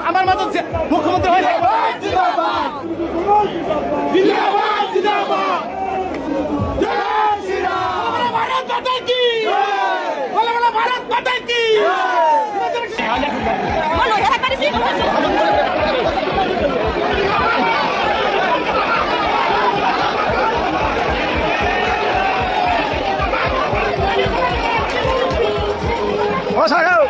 আমার মতন মুখ্যমন্ত্রী হয়ে থাকবে। ভারত মাতা কি, ভারত মাতা কি। ও সাহেব